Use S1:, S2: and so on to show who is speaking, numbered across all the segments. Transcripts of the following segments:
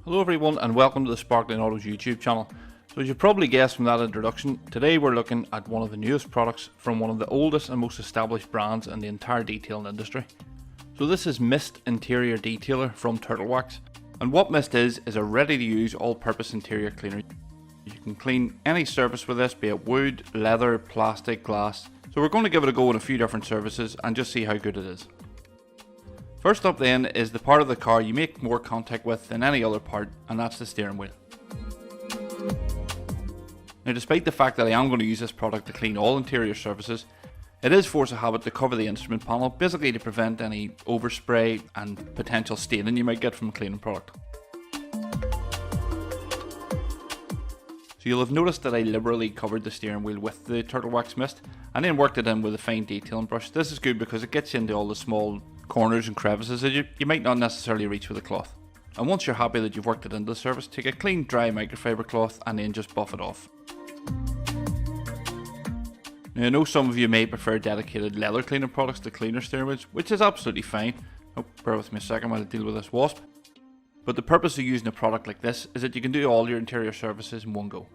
S1: Hello everyone and welcome to the Sparklean Autos YouTube channel. So as you probably guessed from that introduction, today we're looking at one of the newest products from one of the oldest and most established brands in the entire detailing industry. So this is Mist Interior Detailer from Turtlewax, and what Mist is a ready to use all-purpose interior cleaner. You can clean any surface with this, be it wood, leather, plastic, glass. So we're going to give it a go in a few different surfaces and just see how good it is. First up then is the part of the car you make more contact with than any other part, and that's the steering wheel. Now despite the fact that I am going to use this product to clean all interior surfaces, it is force of habit to cover the instrument panel, basically to prevent any overspray and potential staining you might get from a cleaning product. So you'll have noticed that I liberally covered the steering wheel with the Turtlewax Mist and then worked it in with a fine detailing brush. This is good because it gets into all the small corners and crevices that you might not necessarily reach with a cloth. And once you're happy that you've worked it into the surface, take a clean dry microfiber cloth and then just buff it off. Now I know some of you may prefer dedicated leather cleaning products to clean your steering wheels, which is absolutely fine. Oh, bear with me a second while I deal with this wasp. But the purpose of using a product like this is that you can do all your interior surfaces in one go.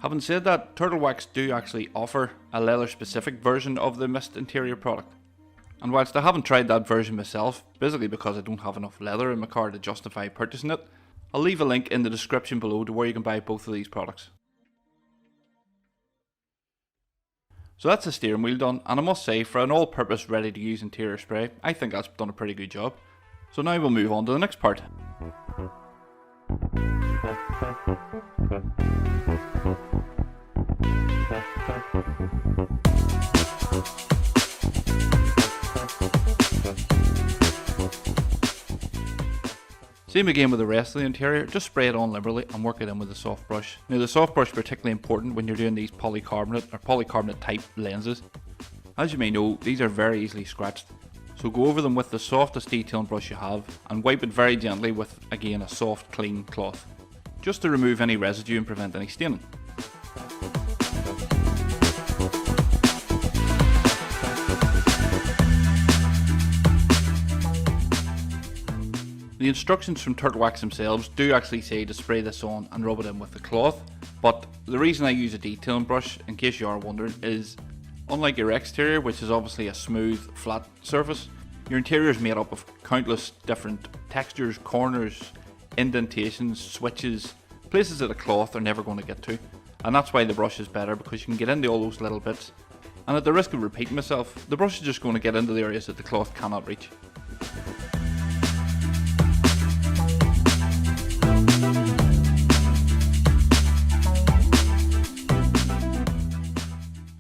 S1: Having said that, Turtlewax do actually offer a leather specific version of the Mist Interior product. And whilst I haven't tried that version myself, basically because I don't have enough leather in my car to justify purchasing it, I'll leave a link in the description below to where you can buy both of these products. So that's the steering wheel done, and I must say, for an all-purpose ready to use interior spray, I think that's done a pretty good job. So now we'll move on to the next part. Same again with the rest of the interior, just spray it on liberally and work it in with a soft brush. Now the soft brush is particularly important when you're doing these polycarbonate type lenses. As you may know, these are very easily scratched, so go over them with the softest detailing brush you have and wipe it very gently with, again, a soft clean cloth, just to remove any residue and prevent any staining. The instructions from Turtlewax themselves do actually say to spray this on and rub it in with the cloth, but the reason I use a detailing brush, in case you are wondering, is unlike your exterior, which is obviously a smooth, flat surface, your interior is made up of countless different textures, corners, indentations, switches, places that a cloth are never going to get to, and that's why the brush is better, because you can get into all those little bits, and at the risk of repeating myself, the brush is just going to get into the areas that the cloth cannot reach.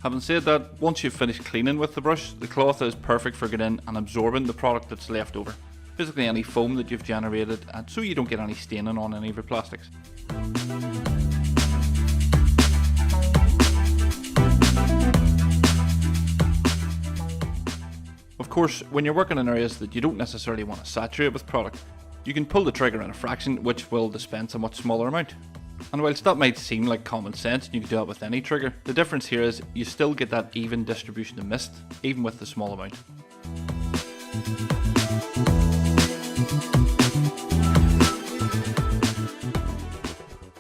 S1: Having said that, once you've finished cleaning with the brush, the cloth is perfect for getting in and absorbing the product that's left over. Basically any foam that you've generated, and so you don't get any staining on any of your plastics. Of course, when you're working in areas that you don't necessarily want to saturate with product, you can pull the trigger in a fraction, which will dispense a much smaller amount. And whilst that might seem like common sense, and you can do that with any trigger, the difference here is you still get that even distribution of mist, even with the small amount.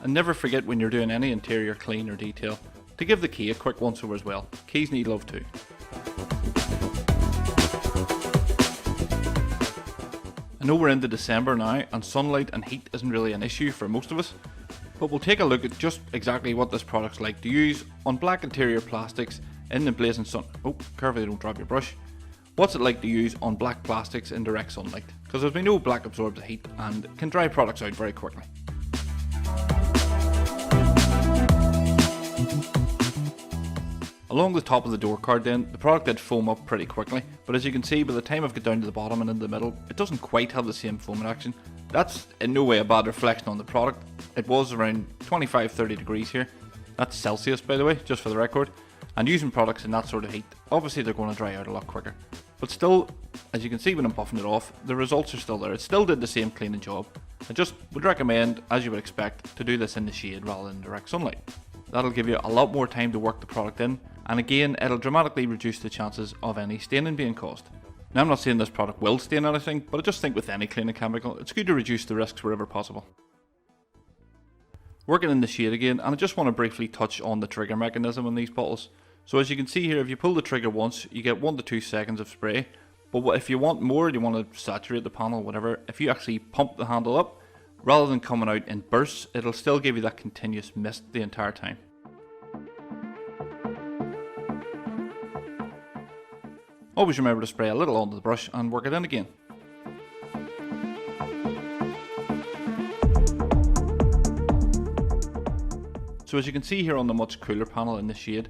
S1: And never forget when you're doing any interior clean or detail, to give the key a quick once over as well. Keys need love too. I know we're into December now, and sunlight and heat isn't really an issue for most of us, but we'll take a look at just exactly what this product's like to use on black interior plastics in the blazing sun. Oh, carefully don't drop your brush. What's it like to use on black plastics in direct sunlight? Because as we know, black absorbs the heat and can dry products out very quickly. Along the top of the door card then, the product did foam up pretty quickly, but as you can see, by the time I've got down to the bottom and in the middle, it doesn't quite have the same foaming action. That's in no way a bad reflection on the product. It was around 25-30 degrees here. That's Celsius, by the way, just for the record. And using products in that sort of heat, obviously they're going to dry out a lot quicker. But still, as you can see when I'm buffing it off, the results are still there. It still did the same cleaning job. I just would recommend, as you would expect, to do this in the shade rather than direct sunlight. That'll give you a lot more time to work the product in, and again, it'll dramatically reduce the chances of any staining being caused. Now I'm not saying this product will stain anything, but I just think with any cleaning chemical, it's good to reduce the risks wherever possible. Working in the shade again, and I just want to briefly touch on the trigger mechanism on these bottles. So as you can see here, if you pull the trigger once, you get 1 to 2 seconds of spray. But if you want more, you want to saturate the panel, whatever, if you actually pump the handle up, rather than coming out in bursts, it'll still give you that continuous mist the entire time. Always remember to spray a little onto the brush and work it in again. So as you can see here on the much cooler panel in the shade,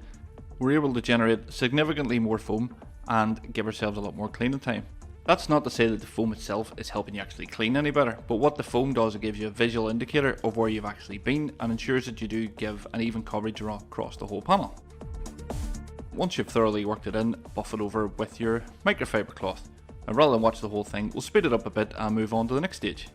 S1: we're able to generate significantly more foam and give ourselves a lot more cleaning time. That's not to say that the foam itself is helping you actually clean any better, but what the foam does, it gives you a visual indicator of where you've actually been and ensures that you do give an even coverage across the whole panel. Once you've thoroughly worked it in, buff it over with your microfiber cloth. And rather than watch the whole thing, we'll speed it up a bit and move on to the next stage.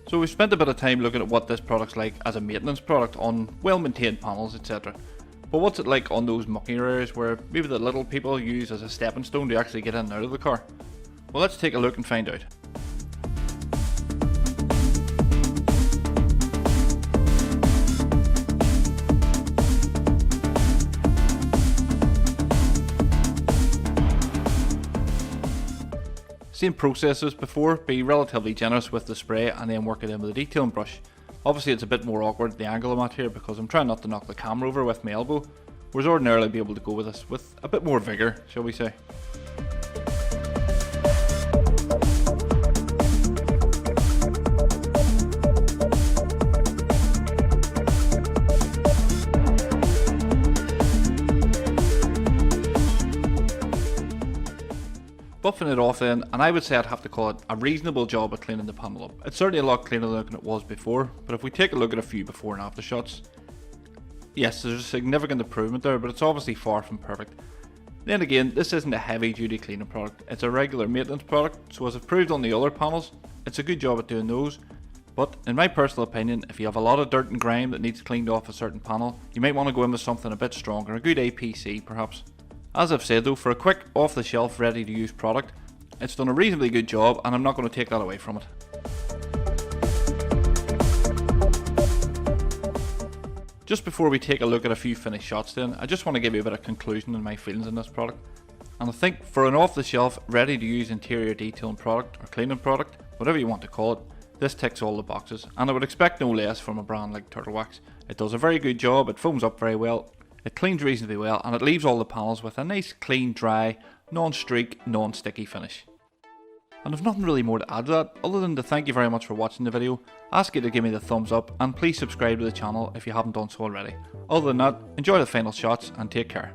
S1: So we've spent a bit of time looking at what this product's like as a maintenance product on well-maintained panels, etc. But what's it like on those muckier areas where maybe the little people use as a stepping stone to actually get in and out of the car? Well, let's take a look and find out. Same process as before, be relatively generous with the spray and then work it in with a detailing brush. Obviously it's a bit more awkward the angle I'm at here because I'm trying not to knock the camera over with my elbow, whereas ordinarily I'd be able to go with this with a bit more vigour, shall we say. Buffing it off then, and I would say I'd have to call it a reasonable job at cleaning the panel up. It's certainly a lot cleaner than it was before, but if we take a look at a few before and after shots, yes, there's a significant improvement there, but it's obviously far from perfect. Then again, this isn't a heavy duty cleaning product, it's a regular maintenance product, so as I've proved on the other panels, it's a good job at doing those. But in my personal opinion, if you have a lot of dirt and grime that needs cleaned off a certain panel, you might want to go in with something a bit stronger, a good APC perhaps. As I've said though, for a quick off the shelf ready to use product, it's done a reasonably good job and I'm not going to take that away from it. Just before we take a look at a few finished shots then, I just want to give you a bit of conclusion on my feelings on this product. And I think for an off the shelf ready to use interior detailing product or cleaning product, whatever you want to call it, this ticks all the boxes and I would expect no less from a brand like turtlewax. It does a very good job, it foams up very well. It cleans reasonably well and it leaves all the panels with a nice clean, dry, non-streak, non-sticky finish. And I've nothing really more to add to that other than to thank you very much for watching the video, ask you to give me the thumbs up and please subscribe to the channel if you haven't done so already. Other than that, enjoy the final shots and take care.